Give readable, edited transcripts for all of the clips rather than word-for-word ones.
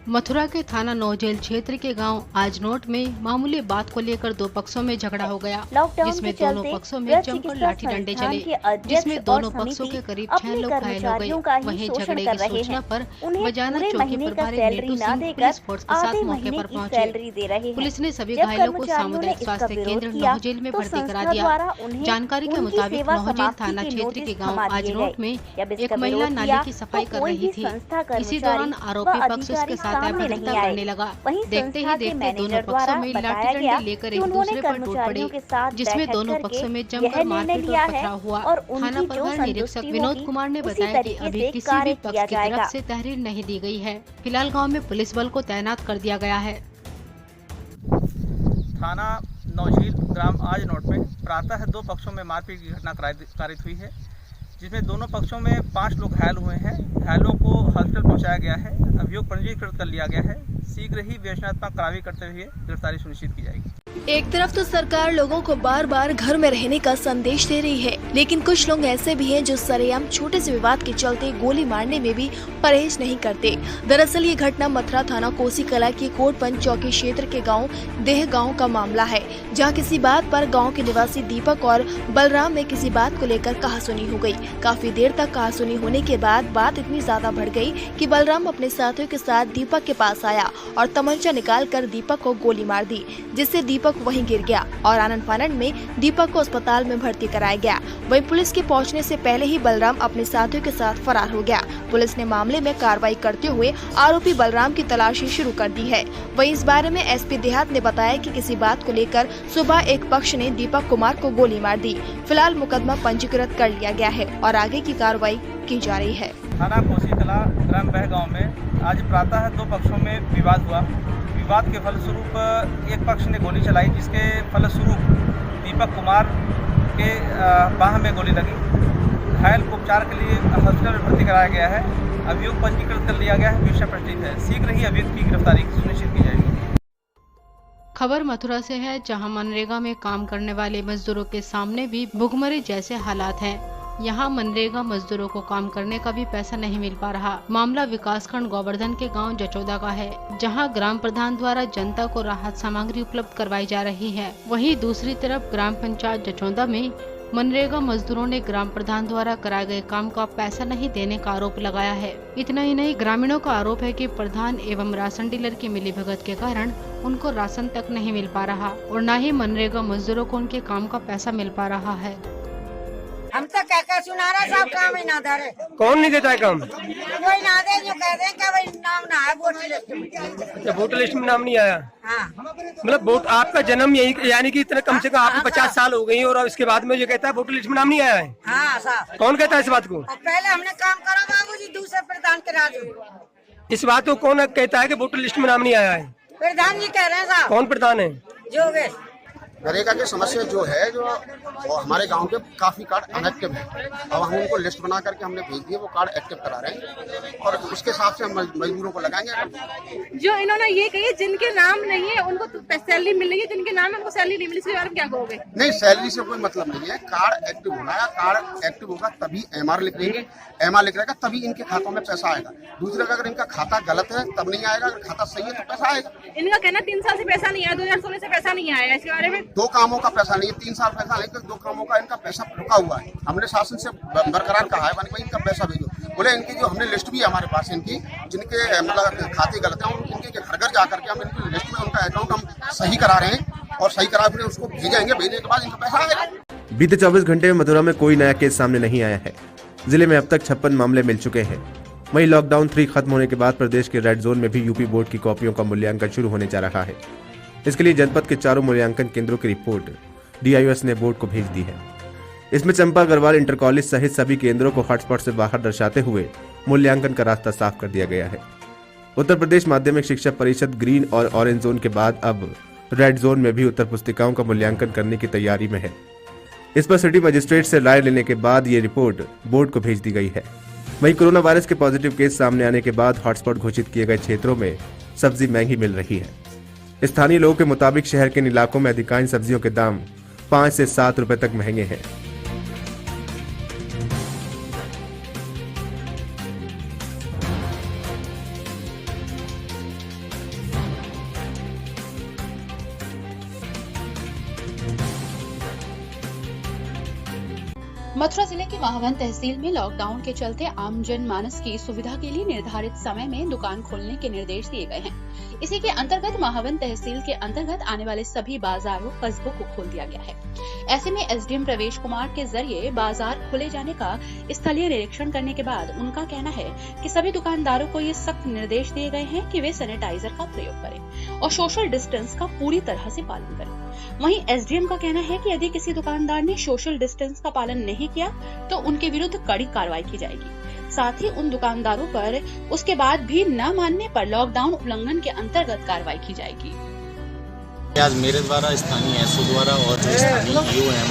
मथुरा के थाना नौजेल क्षेत्र के गांव आजनोट में मामूली बात को लेकर दो पक्षों में झगड़ा हो गया, जिसमें दोनों पक्षों में जमकर लाठी डंडे चले, जिसमें दोनों पक्षों के करीब 6 लोग घायल हो गए। वहीं झगड़े की सूचना पर बजाना चौकी प्रभारी नीतू सिंह पुलिस फोर्स के साथ मौके पर पहुंचे। पुलिस ने सभी घायलों को सामुदायिक स्वास्थ्य केंद्र नौजेल में भर्ती करा दिया। जानकारी के मुताबिक नौजेल थाना क्षेत्र के गाँव आजनोट में एक महिला नाली की सफाई कर रही थी। इसी दौरान आरोपी पक्ष उसके साथ अभद्रता करने लगा। देखते ही देखते दोनों पक्षों में लाठी डंडे लेकर एक दूसरे पर टूट पड़े, जिसमें दोनों पक्षों में जमकर मारपीट और पथराव हुआ। थाना प्रभारी निरीक्षक विनोद कुमार ने बताया कि अभी किसी भी पक्ष की तरफ से तहरीर नहीं दी गई है। फिलहाल गांव में पुलिस बल को तैनात कर दिया गया है। थाना नौझील ग्राम आजनोट में प्रातः दो पक्षों में मारपीट की घटना कारित हुई है, जिसमें दोनों पक्षों में 5 लोग घायल हुए हैं। घायलों को हॉस्पिटल पहुंचाया गया है। अभियोग पंजीकृत कर लिया गया है। शीघ्र ही विवेचनात्मक कार्रवाई करते हुए गिरफ्तारी सुनिश्चित की जाएगी। एक तरफ तो सरकार लोगों को बार बार घर में रहने का संदेश दे रही है, लेकिन कुछ लोग ऐसे भी हैं जो सरेआम छोटे से विवाद के चलते गोली मारने में भी परहेज नहीं करते। दरअसल ये घटना मथुरा थाना कोसी कला के कोटपंच चौकी क्षेत्र के गांव देह गांव का मामला है, जहां किसी बात पर गांव के निवासी दीपक और बलराम में किसी बात को लेकर कहासुनी हो गई। काफी देर तक कहासुनी होने के बाद बात इतनी ज्यादा बढ़ गई कि बलराम अपने साथियों के साथ दीपक के पास आया और तमंचा निकालकर दीपक को गोली मार दी, जिससे दीपक वहीं गिर गया और आनंद फानंद में दीपक को अस्पताल में भर्ती कराया गया। वहीं पुलिस के पहुंचने से पहले ही बलराम अपने साथियों के साथ फरार हो गया। पुलिस ने मामले में कार्रवाई करते हुए आरोपी बलराम की तलाशी शुरू कर दी है। वहीं इस बारे में एसपी देहात ने बताया कि किसी बात को लेकर सुबह एक पक्ष ने दीपक कुमार को गोली मार दी। फिलहाल मुकदमा पंजीकृत कर लिया गया है और आगे की कार्रवाई की जा रही है। थाना कोसी कला ग्राम बह गाँव में आज प्रातः दो पक्षों में विवाद हुआ। विवाद के फलस्वरूप एक पक्ष ने गोली चलाई, जिसके फलस्वरूप दीपक कुमार के बाह में गोली लगी। घायल को उपचार के लिए हॉस्पिटल में भर्ती कराया गया है। अभियोग पंजीकृत कर लिया गया है। विषय प्रचलित है। शीघ्र ही अभियुक्त की गिरफ्तारी सुनिश्चित की जाएगी। खबर मथुरा से है, जहां मनरेगा में काम करने वाले मजदूरों के सामने भी भुखमरी जैसे हालात हैं। यहाँ मनरेगा मजदूरों को काम करने का भी पैसा नहीं मिल पा रहा। मामला विकासखंड गोवर्धन के गांव जचौदा का है, जहां ग्राम प्रधान द्वारा जनता को राहत सामग्री उपलब्ध करवाई जा रही है। वहीं दूसरी तरफ ग्राम पंचायत जचौदा में मनरेगा मजदूरों ने ग्राम प्रधान द्वारा कराए गए काम का पैसा नहीं देने का आरोप लगाया है। इतना ही नहीं, ग्रामीणों का आरोप है कि प्रधान एवं राशन डीलर की मिलीभगत के कारण उनको राशन तक नहीं मिल पा रहा और न ही मनरेगा मजदूरों को उनके काम का पैसा मिल पा रहा है। हम तो क्या सुना रहे सब काम ही ना धरे। कौन नहीं देता है काम? कोई ना दे, जो कह रहे हैं कि भाई नाम ना है वोटर लिस्ट में। अच्छा, वोटर लिस्ट में नाम नहीं आया। हाँ। मतलब वोट आपका जन्म यही, यानी कि इतने कम से कम आपको 50 साल हो गई और इसके बाद में जो कहता है वोटर लिस्ट में नाम नहीं आया है। हाँ साहब। कौन कहता है इस बात को? पहले हमने काम करा बाबूजी दूसरे प्रधान के राज में। इस बात को कौन कहता है कि वोटर लिस्ट में नाम नहीं आया है? प्रधान जी कह रहे हैं साहब। कौन प्रधान है? जोगेश। नरेगा की समस्या जो है, जो हमारे गांव के काफी कार्ड अनएक्टिव है। अब हम उनको लिस्ट बना करके हमने भेज दिए, वो कार्ड एक्टिव करा रहे हैं और उसके हिसाब से हम मजदूरों को लगाएंगे। जो इन्होंने ये कही जिनके नाम नहीं है उनको सैलरी मिल रही है, जिनके नाम है उनको सैलरी नहीं मिली, इसके बारे में क्या कहोगे? नहीं, सैलरी से कोई मतलब नहीं है। कार्ड एक्टिव होना है। कार्ड एक्टिव होगा तभी एमआर लिख देंगे। एमआर लिख रहेगा तभी इनके खातों में पैसा आएगा। दूसरे का अगर इनका खाता गलत है तब नहीं आएगा, अगर खाता सही है तो पैसा आएगा। इनका कहना 3 साल से पैसा नहीं आया, 2016 से पैसा नहीं आया। इसके बारे में 2 कामों का पैसा नहीं है, 3 साल पैसा नहीं, 2 कामों का इनका पैसा रुका हुआ है। हमने शासन से बरकरार कहा है भाई इनका पैसा भेजो। बोले इनकी जो हमने लिस्ट भी है हमारे पास, इनकी जिनके मतलब खाते गलत हैं इनके घर घर जा करके हम इनकी लिस्ट में उनका अकाउंट हम सही करा रहे हैं और सही करा फिर उसको भेजेंगे। भेजने के बाद इनका पैसा आएगा। बीते 24 घंटे में मथुरा में कोई नया केस सामने नहीं आया है। जिले में अब तक 56 मामले मिल चुके हैं। वहीं लॉकडाउन 3 खत्म होने के बाद प्रदेश के रेड जोन में भी यूपी बोर्ड की कॉपियों का मूल्यांकन शुरू होने जा रहा है। इसके लिए जनपद के 4 मूल्यांकन केंद्रों की रिपोर्ट DIOS ने बोर्ड को भेज दी है। इसमें चंपा अग्रवाल इंटर कॉलेज सहित सभी केंद्रों को हॉटस्पॉट से बाहर दर्शाते हुए मूल्यांकन का रास्ता साफ कर दिया गया है। उत्तर प्रदेश माध्यमिक शिक्षा परिषद ग्रीन और ऑरेंज जोन के बाद अब रेड जोन में भी उत्तर पुस्तिकाओं का मूल्यांकन करने की तैयारी में है। इस पर सिटी मजिस्ट्रेट से राय लेने के बाद ये रिपोर्ट बोर्ड को भेज दी गई है। वहीं कोरोना वायरस के पॉजिटिव केस सामने आने के बाद हॉटस्पॉट घोषित किए गए क्षेत्रों में सब्जी महंगी मिल रही है। स्थानीय लोगों के मुताबिक शहर के इलाकों में अधिकांश सब्जियों के दाम 5 से 7 रुपए तक महंगे हैं। मथुरा जिले के महावन तहसील में लॉकडाउन के चलते आम जन मानस की सुविधा के लिए निर्धारित समय में दुकान खोलने के निर्देश दिए गए हैं। इसी के अंतर्गत महावन तहसील के अंतर्गत आने वाले सभी बाजारों कस्बों को खोल दिया गया है। ऐसे में एसडीएम प्रवेश कुमार के जरिए बाजार खोले जाने का स्थलीय निरीक्षण करने के बाद उनका कहना है कि सभी दुकानदारों को ये सख्त निर्देश दिए गए हैं कि वे सैनिटाइजर का प्रयोग करें और सोशल डिस्टेंस का पूरी तरह से पालन करें। वहीं एसडीएम का कहना है कि यदि किसी दुकानदार ने सोशल डिस्टेंस का पालन नहीं किया तो उनके विरुद्ध कड़ी कार्रवाई की जाएगी। साथ ही उन दुकानदारों पर उसके बाद भी न मानने पर लॉकडाउन उल्लंघन के अंतर्गत कार्रवाई की जाएगी। आज मेरे द्वारा स्थानीय एसओ द्वारा और जो स्थानीय ईओ है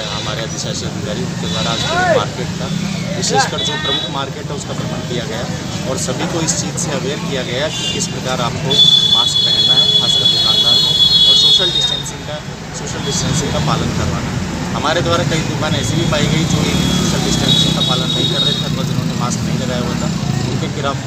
हमारे अधिशासी अधिकारी उनके द्वारा आज मार्केट का विशेषकर जो प्रमुख मार्केट है उसका भ्रमण किया गया और सभी को इस चीज़ से अवेयर किया गया कि किस प्रकार आपको मास्क पहनना है, खासकर दुकानदार को, और सोशल डिस्टेंसिंग का पालन करवाना है। हमारे द्वारा कई दुकान ऐसी भी पाई गई जो सोशल डिस्टेंसिंग का पालन नहीं कर रहे थे अथवा जिन्होंने मास्क नहीं लगाया हुआ था, उनके खिलाफ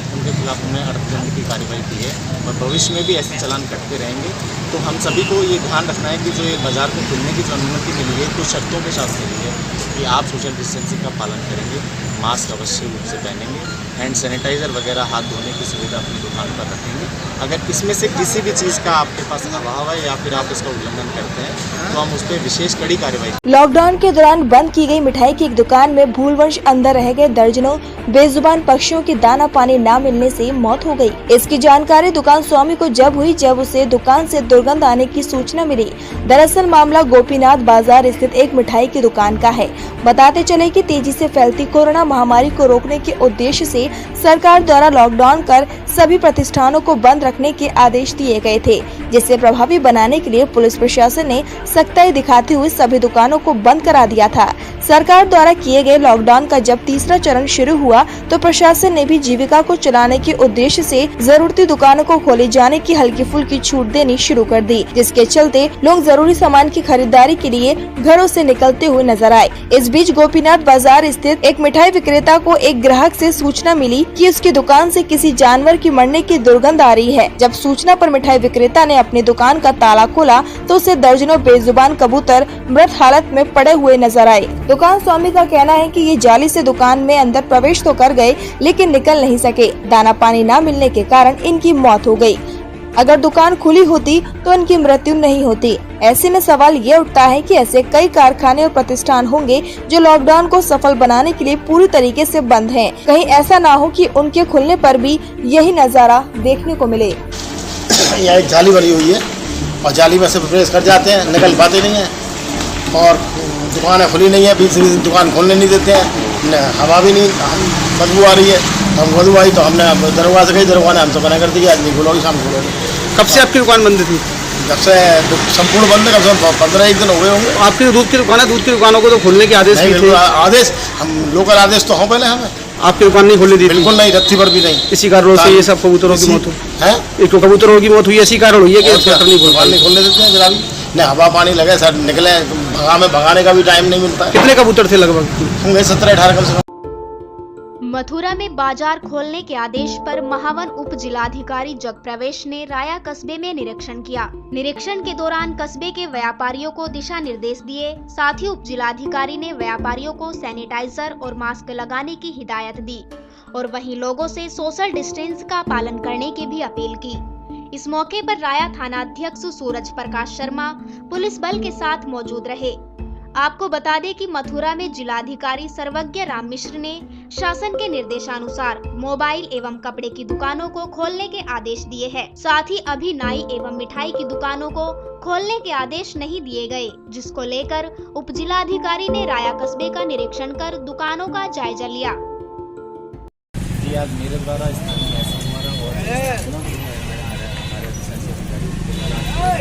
हमने अर्थदंड की कार्रवाई की है और भविष्य में भी ऐसे चालान कटते रहेंगे। तो हम सभी को ये ध्यान रखना है कि जो ये बाज़ार को खुलने की जो अनुमति मिली है कुछ शर्तों के साथ मिली है कि आप सोशल डिस्टेंसिंग का पालन करेंगे, मास्क अवश्य रूप से पहनेंगे, हैंड सैनिटाइज़र वगैरह हाथ धोने की सुविधा अपनी दुकान पर रखेंगे। अगर इसमें से किसी भी चीज़ का आपके पास अभाव है या फिर आप इसका उल्लंघन करते हैं तो हम उस पर विशेष कड़ी कार्रवाई। लॉकडाउन के दौरान बंद की गई मिठाई की एक दुकान में भूलवश अंदर रह गए दर्जनों बेजुबान पक्षियों की दाना पानी न मिलने से मौत हो गई। इसकी जानकारी दुकान स्वामी को जब हुई जब उसे दुकान से दुर्गंध आने की सूचना मिली। दरअसल मामला गोपीनाथ बाजार स्थित एक मिठाई की दुकान का है। बताते चले कि तेजी से फैलती कोरोना महामारी को रोकने के उद्देश्य से सरकार द्वारा लॉकडाउन कर सभी प्रतिष्ठानों को बंद रखने के आदेश दिए गए थे, जिसे प्रभावी बनाने के लिए पुलिस प्रशासन ने सख्ताई दिखाते हुए सभी दुकानों को बंद करा दिया था। सरकार द्वारा किए गए लॉकडाउन का जब तीसरा चरण शुरू हुआ तो प्रशासन ने भी जीविका को चलाने के उद्देश्य से जरूरती दुकानों को खोले जाने की हल्की फुल्की छूट देनी शुरू कर दी, जिसके चलते लोग जरूरी सामान की खरीदारी के लिए घरों से निकलते हुए नजर आए। इस बीच गोपीनाथ बाजार स्थित एक मिठाई विक्रेता को एक ग्राहक से सूचना मिली कि उसकी दुकान से किसी जानवर की मरने की दुर्गंध आ रही है। जब सूचना पर मिठाई विक्रेता ने अपनी दुकान का ताला खोला तो उसे दर्जनों बेजुबान कबूतर मृत हालत में पड़े हुए नजर आए। दुकान स्वामी का कहना है कि ये जाली से दुकान में अंदर प्रवेश तो कर गए लेकिन निकल नहीं सके। दाना पानी न मिलने के कारण इनकी मौत हो गई। अगर दुकान खुली होती तो इनकी मृत्यु नहीं होती। ऐसे में सवाल ये उठता है कि ऐसे कई कारखाने और प्रतिष्ठान होंगे जो लॉकडाउन को सफल बनाने के लिए पूरी तरीके से बंद हैं। कहीं ऐसा ना हो कि उनके खुलने पर भी यही नज़ारा देखने को मिले। यहाँ एक जाली बनी हुई है और जाली में से प्रवेश कर जाते हैं, निकल पाते नहीं है और दुकानें खुली नहीं है, बीच से दुकान खोलने नहीं देते हैं, हवा भी नहीं, बदबू आ रही है। हम बदबू आई तो हमने दरवाजा से कही, दरवाजा ने हमसे मना कर दिया, आज नहीं खोलोगी, शाम खोलोगी। कब से आपकी दुकान बंद थी? जब से संपूर्ण बंद है, कब से 15-1 दिन हो गए होंगे। आपकी दूध की दुकान है, दूध की दुकानों को तो खोलने के आदेश नहीं थे? आदेश हम लोकल आदेश तो पहले हमें। आपकी दुकान नहीं खोलने दी? बिल्कुल नहीं, रत्ती पर भी नहीं। इसी कारण से ये सब कबूतरों की मौत हुई है। एक तो कबूतरों की मौत हुई, इसी कारण हुई है कि नहीं खोलने देते हैं। जरा भी नहीं, हवा पानी लगे सर निकले, भगाने का भी टाइम नहीं मिलता। कितने कबूतर थे लगभग? होंगे 17-18 कम से कम। मथुरा में बाजार खोलने के आदेश पर महावन उप जिलाधिकारी जगप्रवेश ने राया कस्बे में निरीक्षण किया। निरीक्षण के दौरान कस्बे के व्यापारियों को दिशा निर्देश दिए। साथ ही उप जिलाधिकारी ने व्यापारियों को सैनिटाइजर और मास्क लगाने की हिदायत दी और वहीं लोगों से सोशल डिस्टेंस का पालन करने की भी अपील की। इस मौके पर राया थाना अध्यक्ष सूरज प्रकाश शर्मा पुलिस बल के साथ मौजूद रहे। आपको बता दें कि मथुरा में जिलाधिकारी सर्वज्ञ राम मिश्र ने शासन के निर्देशानुसार मोबाइल एवं कपड़े की दुकानों को खोलने के आदेश दिए हैं। साथ ही अभी नाई एवं मिठाई की दुकानों को खोलने के आदेश नहीं दिए गए, जिसको लेकर उप जिलाधिकारी ने राया कस्बे का निरीक्षण कर दुकानों का जायजा लिया। आज मेरे द्वारा स्थानीय एसओ द्वारा और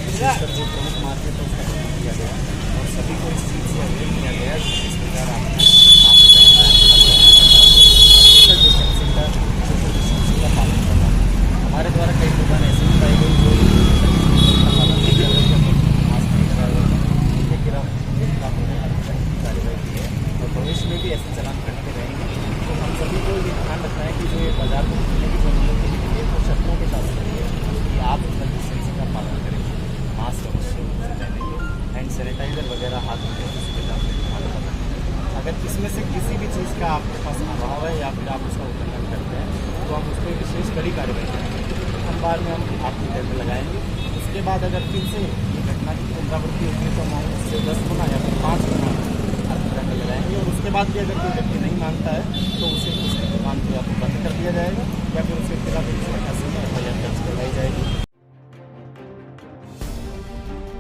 विशेषकर जो प्रमुख मार्केट है उसका भ्रमण किया गया और सभी को इस चीज़ से अवेयर किया गया कि इस प्रकार आपने मास्क पहनना है, सोशल डिस्टेंसिंग का पालन करना है। हमारे द्वारा कई दुकान ऐसी भी पाई गई जो पालन नहीं कर रहे थे, मास्क नहीं लगा रहे थे, उनके खिलाफ हमने अर्थदंड की कार्रवाई की है और भविष्य में भी ऐसे चालान करते रहेंगे। तो हम सभी को ये ध्यान रखना है कि जो तो हम उस पर विशेष कड़ी कार्रवाई करेंगे। अखबार में हम आपको टेंडर लगाएंगे। उसके बाद अगर फिर से ये घटना की पुनरावृत्ति होती है तो हम उससे 10 गुना या फिर 5 गुना टेंडर लगाएंगे। और उसके बाद भी अगर कोई व्यक्ति नहीं मानता है तो उसे उसकी दुकान को या तो बंद कर दिया जाएगा या फिर उसके खिलाफ FIR दर्ज करवाई जाएगी।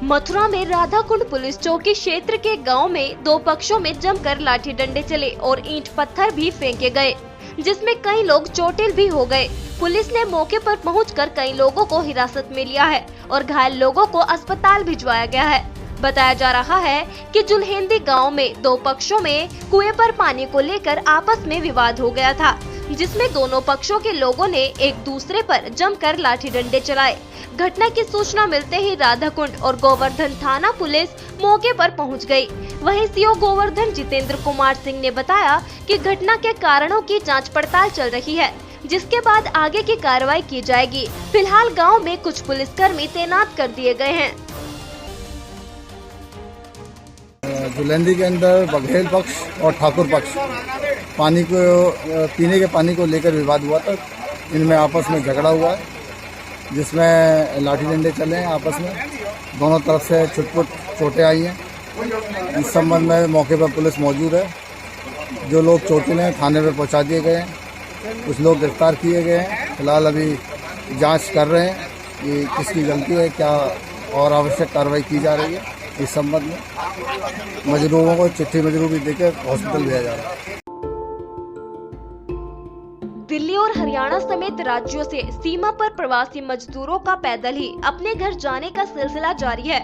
मथुरा में राधाकुंड पुलिस चौकी क्षेत्र के गांव में दो पक्षों में जमकर लाठी डंडे चले और ईंट पत्थर भी फेंके गए, जिसमें कई लोग चोटिल भी हो गए। पुलिस ने मौके पर पहुंचकर कई लोगों को हिरासत में लिया है और घायल लोगों को अस्पताल भिजवाया गया है। बताया जा रहा है कि जुलहेंदी गांव में दो पक्षों में कुएं पर पानी को लेकर आपस में विवाद हो गया था, जिसमें दोनों पक्षों के लोगों ने एक दूसरे पर जमकर लाठी डंडे चलाए। घटना की सूचना मिलते ही राधाकुंड और गोवर्धन थाना पुलिस मौके पर पहुंच गई। वहीं सीओ गोवर्धन जितेंद्र कुमार सिंह ने बताया कि घटना के कारणों की जांच पड़ताल चल रही है, जिसके बाद आगे की कार्रवाई की जाएगी। फिलहाल गांव में कुछ पुलिसकर्मी तैनात कर दिए गए हैं। जुलहेंदी के अंदर बघेल पक्ष और ठाकुर पक्ष पानी को पीने के पानी को लेकर विवाद हुआ था। इनमें आपस में झगड़ा हुआ है, जिसमें लाठी डंडे चले हैं आपस में। दोनों तरफ से छुटपुट चोटें आई हैं। इस संबंध में मौके पर पुलिस मौजूद है। जो लोग चोटिल हैं थाने पर पहुंचा दिए गए हैं। कुछ लोग गिरफ्तार किए गए हैं। फिलहाल अभी जांच कर रहे हैं कि किसकी गलती है, क्या और आवश्यक कार्रवाई की जा रही है। इस संबंध में मजदूरों को चिट्ठी मजदूरी देकर हॉस्पिटल भेजा जा रहा है। दिल्ली और हरियाणा समेत राज्यों से सीमा पर प्रवासी मजदूरों का पैदल ही अपने घर जाने का सिलसिला जारी है।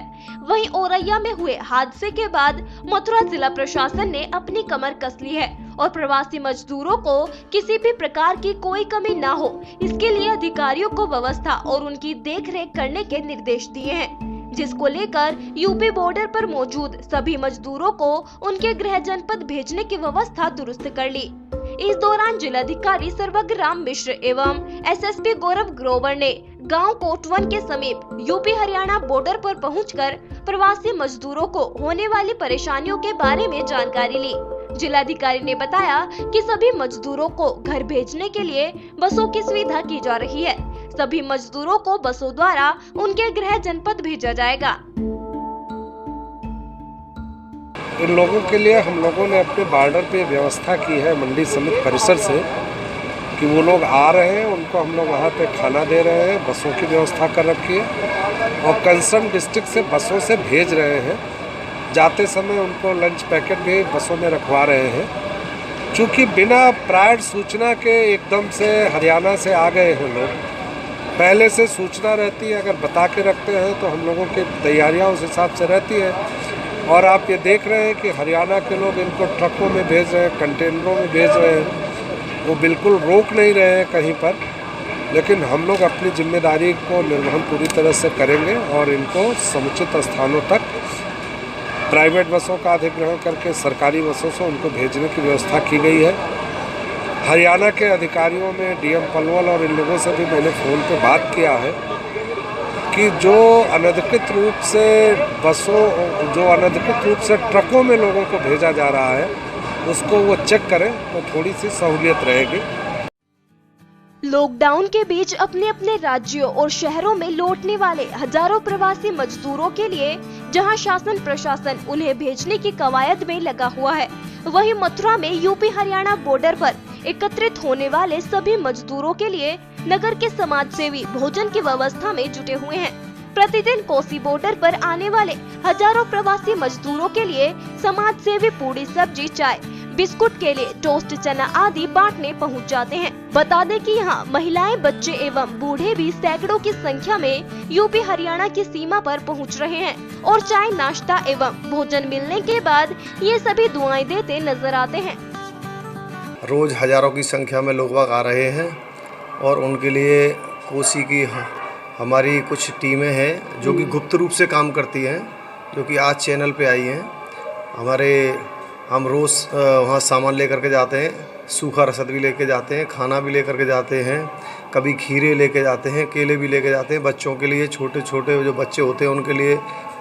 वहीं औरैया में हुए हादसे के बाद मथुरा जिला प्रशासन ने अपनी कमर कस ली है और प्रवासी मजदूरों को किसी भी प्रकार की कोई कमी न हो, इसके लिए अधिकारियों को व्यवस्था और उनकी देखरेख करने के निर्देश दिए हैं, जिसको लेकर यूपी बॉर्डर पर मौजूद सभी मजदूरों को उनके गृह जनपद भेजने की व्यवस्था दुरुस्त कर ली। इस दौरान जिलाधिकारी सर्वज्ञ राम मिश्र एवं SSP गौरव ग्रोवर ने गांव कोटवन के समीप यूपी हरियाणा बॉर्डर पर पहुंचकर प्रवासी मजदूरों को होने वाली परेशानियों के बारे में जानकारी ली। जिलाधिकारी ने बताया कि सभी मजदूरों को घर भेजने के लिए बसों की सुविधा की जा रही है। सभी मजदूरों को बसों द्वारा उनके गृह जनपद भेजा जाएगा। इन लोगों के लिए हम लोगों ने अपने बॉर्डर पे व्यवस्था की है मंडी समिति परिसर से कि वो लोग आ रहे हैं, उनको हम लोग वहाँ पे खाना दे रहे हैं, बसों की व्यवस्था कर रखी है और कंसर्न डिस्ट्रिक्ट से बसों से भेज रहे हैं। जाते समय उनको लंच पैकेट भी बसों में रखवा रहे हैं। चूँकि बिना प्रायर सूचना के एकदम से हरियाणा से आ गए हैं लोग, पहले से सूचना रहती है, अगर बता के रखते हैं तो हम लोगों की तैयारियाँ उस हिसाब से रहती है। और आप ये देख रहे हैं कि हरियाणा के लोग इनको ट्रकों में भेज रहे हैं, कंटेनरों में भेज रहे हैं, वो बिल्कुल रोक नहीं रहे हैं कहीं पर। लेकिन हम लोग अपनी जिम्मेदारी को निर्वहन पूरी तरह से करेंगे और इनको समुचित स्थानों तक प्राइवेट बसों का अधिग्रहण करके सरकारी बसों से उनको भेजने की व्यवस्था की गई है। हरियाणा के अधिकारियों में DM पलवल और इन लोगों से भी मैंने फ़ोन पे बात किया है कि जो अनधिकृत रूप से ट्रकों में लोगों को भेजा जा रहा है उसको वो चेक करें तो थोड़ी सी सहूलियत रहेगी। लॉकडाउन के बीच अपने अपने राज्यों और शहरों में लौटने वाले हजारों प्रवासी मजदूरों के लिए जहां शासन प्रशासन उन्हें भेजने की कवायद में लगा हुआ है, वहीं मथुरा में यूपी हरियाणा बॉर्डर पर एकत्रित होने वाले सभी मजदूरों के लिए नगर के समाज सेवी भोजन की व्यवस्था में जुटे हुए हैं। प्रतिदिन कोसी बॉर्डर पर आने वाले हजारों प्रवासी मजदूरों के लिए समाज सेवी पूरी सब्जी, चाय, बिस्कुट, केले, टोस्ट, चना आदि बांटने पहुंच जाते हैं। बता दें कि यहाँ महिलाएं, बच्चे एवं बूढ़े भी सैकड़ों की संख्या में यूपी हरियाणा की सीमा पर पहुंच रहे हैं और चाय, नाश्ता एवं भोजन मिलने के बाद ये सभी दुआएं देते नजर आते हैं। रोज हजारों की संख्या में लोग आ रहे हैं और उनके लिए कोसी की हमारी कुछ टीमें हैं जो कि गुप्त रूप से काम करती हैं, जो कि आज चैनल पे आई हैं। हम रोज़ वहाँ सामान लेकर के जाते हैं, सूखा रसद भी लेके जाते हैं, खाना भी लेकर के जाते हैं, कभी खीरे लेके जाते हैं, केले भी लेके जाते हैं। बच्चों के लिए, छोटे छोटे जो बच्चे होते हैं उनके लिए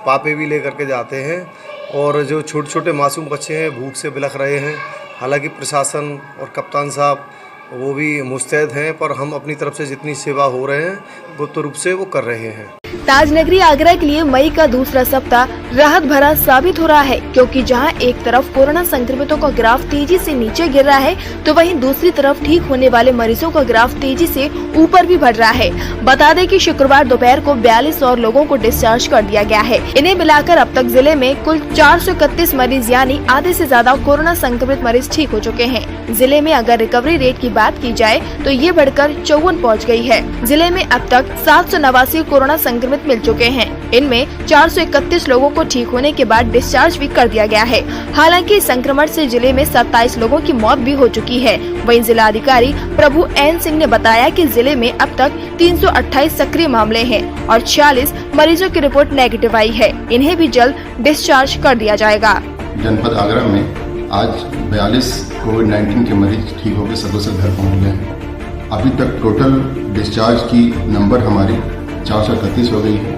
पापे भी लेकर के जाते हैं। और जो छोटे छोटे मासूम बच्चे हैं भूख से बिलख रहे हैं, हालांकि प्रशासन और कप्तान साहब वो भी मुस्तैद हैं, पर हम अपनी तरफ से जितनी सेवा हो रहे हैं गुप्त रूप से वो कर रहे हैं। ताजनगरी आगरा के लिए मई का दूसरा सप्ताह राहत भरा साबित हो रहा है, क्योंकि जहां एक तरफ कोरोना संक्रमितों का ग्राफ तेजी से नीचे गिर रहा है, तो वहीं दूसरी तरफ ठीक होने वाले मरीजों का ग्राफ तेजी से ऊपर भी बढ़ रहा है। बता दें कि शुक्रवार दोपहर को 42 और लोगों को डिस्चार्ज कर दिया गया है। इन्हें मिलाकर अब तक जिले में कुल 431 मरीज यानी आधे से ज्यादा कोरोना संक्रमित मरीज ठीक हो चुके हैं। जिले में अगर रिकवरी रेट की बात की जाए तो ये बढ़कर 54 पहुँच गयी है। जिले में अब तक 789 कोरोना संक्रमित मिल चुके हैं। इनमें 431 लोगों को ठीक होने के बाद डिस्चार्ज भी कर दिया गया है। हालांकि इस संक्रमण से जिले में 27 लोगों की मौत भी हो चुकी है। वहीं जिलाधिकारी प्रभु एन सिंह ने बताया कि जिले में अब तक 328 सक्रिय मामले हैं और 46 मरीजों की रिपोर्ट नेगेटिव आई है। इन्हें भी जल्द डिस्चार्ज कर दिया जाएगा। जनपद आगरा में आज 42 कोविड-19 के मरीज ठीक होकर सदों घर पहुँच गए हैं। अभी तक टोटल डिस्चार्ज की नंबर हमारी 431 हो गई है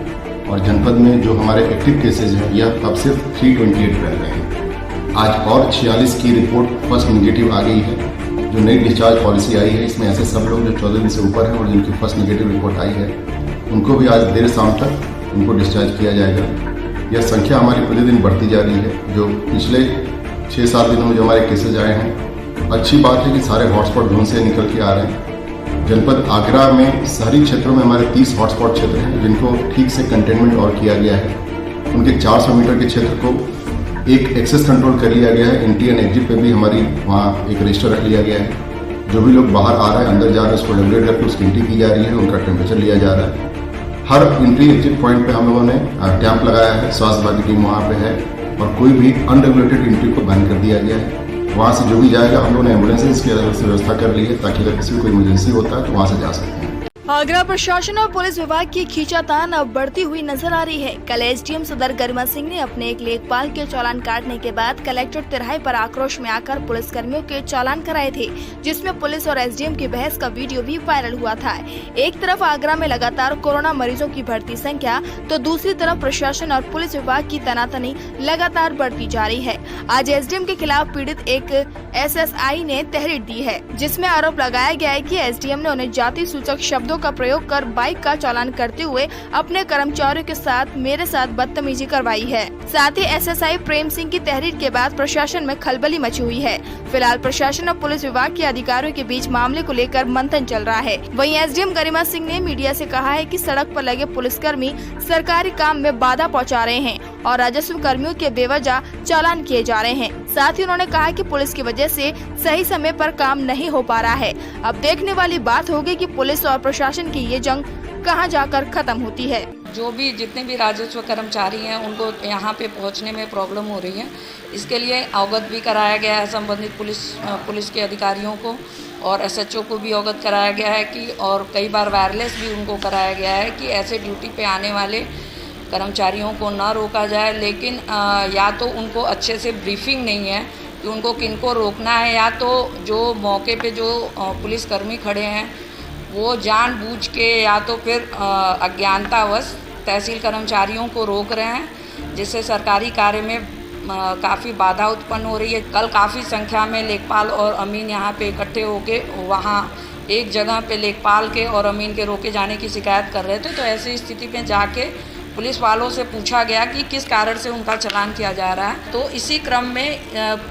और जनपद में जो हमारे एक्टिव केसेज हैं यह अब सिर्फ 328 रह गए हैं। आज और 46 की रिपोर्ट फर्स्ट नेगेटिव आ गई है। जो नई डिस्चार्ज पॉलिसी आई है इसमें ऐसे सब लोग जो 14 दिन से ऊपर हैं और जिनकी फर्स्ट नेगेटिव रिपोर्ट आई है उनको भी आज देर शाम तक उनको डिस्चार्ज किया जाएगा। यह संख्या हमारी प्रतिदिन बढ़ती जा रही है। जो पिछले 6-7 दिनों में जो हमारे केसेज आए हैं, अच्छी बात है कि सारे हॉटस्पॉट जोन से निकल के आ रहे हैं। जनपद आगरा में शहरी क्षेत्रों में हमारे 30 हॉटस्पॉट क्षेत्र हैं जिनको ठीक से कंटेनमेंट और किया गया है। उनके 400 मीटर के क्षेत्र को एक एक्सेस कंट्रोल कर लिया गया है। एंट्री एंड एग्जिट पे भी हमारी वहाँ एक रजिस्टर रख लिया गया है। जो भी लोग बाहर आ रहे हैं अंदर जा रहे हैं उसको रेगुलेट करके उसकी एंट्री की जा रही है, उनका टेम्परेचर लिया जा रहा है। हर एंट्री एग्जिट पॉइंट पे हम लोगों ने टैंप लगाया है, स्वास्थ्य विभाग की टीम वहाँ पे है और कोई भी अनरेगुलेटेड एंट्री को बैन कर दिया गया है। वहाँ से जो भी जाएगा हम लोगों ने एम्बुलेंसेज की अलग से व्यवस्था कर ली है ताकि अगर किसी को कोई इमरजेंसी होता है तो वहाँ से जा सकते हैं। आगरा प्रशासन और पुलिस विभाग की खींचातान अब बढ़ती हुई नजर आ रही है। कल एसडीएम सदर गरिमा सिंह ने अपने एक लेखपाल के चालान काटने के बाद कलेक्टर तिराहे पर आक्रोश में आकर पुलिस कर्मियों के चालान कराए थे, जिसमें पुलिस और एसडीएम की बहस का वीडियो भी वायरल हुआ था। एक तरफ आगरा में लगातार कोरोना मरीजों की बढ़ती संख्या, तो दूसरी तरफ प्रशासन और पुलिस विभाग की तनातनी लगातार बढ़ती जा रही है। आज एसडीएम के खिलाफ पीड़ित एक एसएसआई ने तहरीर दी है, जिसमें आरोप लगाया गया है कि एसडीएम ने उन्हें जाति सूचक शब्दों का प्रयोग कर बाइक का चालान करते हुए अपने कर्मचारियों के साथ मेरे साथ बदतमीजी करवाई है। साथ ही एसएसआई प्रेम सिंह की तहरीर के बाद प्रशासन में खलबली मची हुई है। फिलहाल प्रशासन और पुलिस विभाग के अधिकारियों के बीच मामले को लेकर मंथन चल रहा है। वहीं एसडीएम गरिमा सिंह ने मीडिया से कहा है कि सड़क पर लगे पुलिसकर्मी सरकारी काम में बाधा पहुंचा रहे हैं और राजस्व कर्मियों के बेवजह चालान किए जा रहे हैं। साथ ही उन्होंने कहा कि पुलिस की वजह से सही समय पर काम नहीं हो पा रहा है। अब देखने वाली बात होगी कि पुलिस और प्रशासन की ये जंग कहां जाकर खत्म होती है। जो भी जितने भी राजस्व कर्मचारी हैं उनको यहाँ पे पहुँचने में प्रॉब्लम हो रही है, इसके लिए अवगत भी कराया गया है संबंधित पुलिस के अधिकारियों को और एसएचओ को भी अवगत कराया गया है कि और कई बार वायरलेस भी उनको कराया गया है कि ऐसे ड्यूटी पे आने वाले कर्मचारियों को ना रोका जाए। लेकिन या तो उनको अच्छे से ब्रीफिंग नहीं है कि उनको किनको रोकना है, या तो जो मौके पे जो पुलिसकर्मी खड़े हैं वो जानबूझ के या तो फिर अज्ञानतावश तहसील कर्मचारियों को रोक रहे हैं, जिससे सरकारी कार्य में काफ़ी बाधा उत्पन्न हो रही है। कल काफ़ी संख्या में लेखपाल और अमीन यहाँ पे इकट्ठे होके वहाँ एक जगह पे लेखपाल के और अमीन के रोके जाने की शिकायत कर रहे थे। तो ऐसी स्थिति में जाके पुलिस वालों से पूछा गया कि किस कारण से उनका चालान किया जा रहा है। तो इसी क्रम में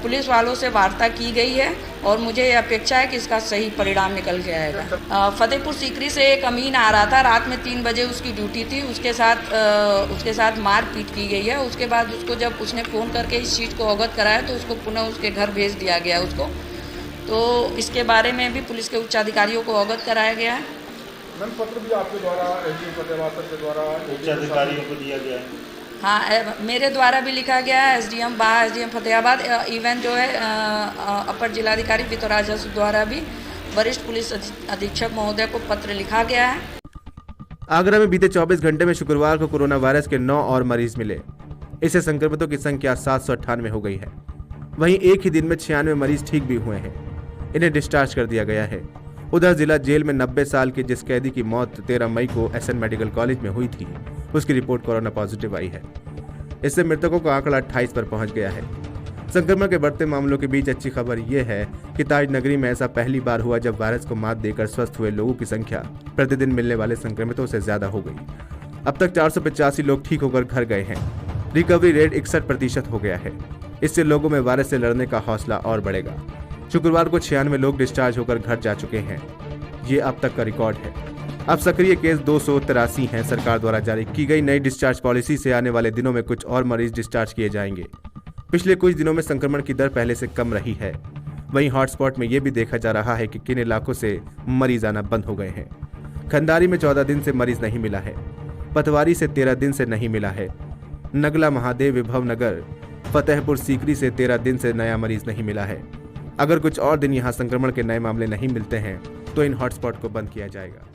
पुलिस वालों से वार्ता की गई है और मुझे ये अपेक्षा है कि इसका सही परिणाम निकल के आएगा। फतेहपुर सीकरी से एक अमीन आ रहा था, रात में 3 बजे उसकी ड्यूटी थी, उसके साथ मारपीट की गई है। उसके बाद उसको जब उसने फ़ोन करके इस चीज़ को अवगत कराया तो उसको पुनः उसके घर भेज दिया गया उसको। तो इसके बारे में भी पुलिस के उच्च अधिकारियों को अवगत कराया गया है। मैम, पत्र भी आपके द्वारा एसडीएम फतेहाबाद सर के द्वारा उच्च अधिकारियों को दिया गया है? हाँ, मेरे द्वारा भी लिखा गया है, एसडीएम फतेहाबाद, इवन जो है अपर जिलाधिकारी वित्त राजस्व द्वारा भी वरिष्ठ पुलिस अधीक्षक महोदय को पत्र लिखा गया है। आगरा में बीते 24 घंटे में शुक्रवार को कोरोना वायरस के 9 और मरीज मिले। इससे संक्रमितों की संख्या 798 हो गई है। वहीं एक ही दिन में 96 मरीज ठीक भी हुए हैं। इन्हें डिस्चार्ज कर दिया गया है। उधर जिला जेल में 90 साल के जिस कैदी की मौत 13 मई को एसएन मेडिकल कॉलेज में हुई थी, उसकी रिपोर्ट कोरोना पॉजिटिव आई है। इससे मृतकों का आंकड़ा 28 पर पहुंच गया है। संक्रमण के बढ़ते मामलों के बीच अच्छी खबर यह है कि ताज नगरी में ऐसा पहली बार हुआ जब वायरस को मात देकर स्वस्थ हुए लोगों की संख्या प्रतिदिन मिलने वाले संक्रमितों से ज्यादा हो गई। अब तक 485 लोग ठीक होकर घर गए हैं। रिकवरी रेट 61% हो गया है। इससे लोगों में वायरस से लड़ने का हौसला और बढ़ेगा। शुक्रवार को 96 लोग डिस्चार्ज होकर घर जा चुके हैं। ये अब तक का रिकॉर्ड है। अब सक्रिय केस 283 हैं। सरकार द्वारा जारी की गई नई डिस्चार्ज पॉलिसी से आने वाले दिनों में कुछ और मरीज डिस्चार्ज किए जाएंगे। पिछले कुछ दिनों में संक्रमण की दर पहले से कम रही है। वहीं हॉटस्पॉट में यह भी देखा जा रहा है कि किन इलाकों से मरीज आना बंद हो गए हैं। खंडारी में 14 दिन से मरीज नहीं मिला है। पतवारी से 13 दिन से नहीं मिला है। नगला, महादेव, विभव नगर, फतेहपुर सीकरी से 13 दिन से नया मरीज नहीं मिला है। अगर कुछ और दिन यहां संक्रमण के नए मामले नहीं मिलते हैं तो इन हॉटस्पॉट को बंद किया जाएगा।